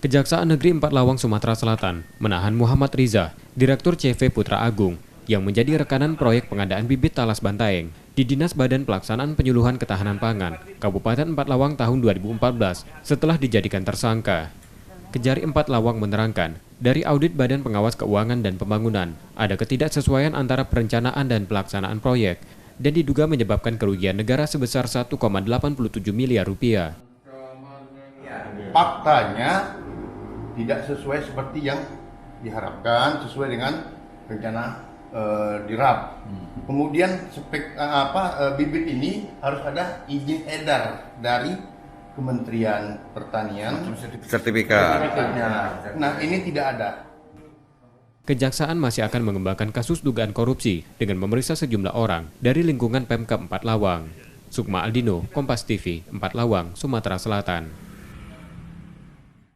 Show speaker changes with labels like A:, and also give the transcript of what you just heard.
A: Kejaksaan Negeri Empat Lawang, Sumatera Selatan menahan Muhammad Riza, Direktur CV Putra Agung, yang menjadi rekanan proyek pengadaan bibit talas bantaeng di Dinas Badan Pelaksanaan Penyuluhan Ketahanan Pangan, Kabupaten Empat Lawang tahun 2014 setelah dijadikan tersangka. Kejari Empat Lawang menerangkan, dari audit Badan Pengawas Keuangan dan Pembangunan, ada ketidaksesuaian antara perencanaan dan pelaksanaan proyek, dan diduga menyebabkan kerugian negara sebesar 1,87 miliar rupiah.
B: Faktanya tidak sesuai seperti yang diharapkan, sesuai dengan rencana dirap. Kemudian bibit ini harus ada izin edar dari Kementerian Pertanian.
C: Sertifikatnya.
B: Nah, ini tidak ada.
A: Kejaksaan masih akan mengembangkan kasus dugaan korupsi dengan memeriksa sejumlah orang dari lingkungan Pemkab Empat Lawang. Sukma Aldino, Kompas TV, Empat Lawang, Sumatera Selatan.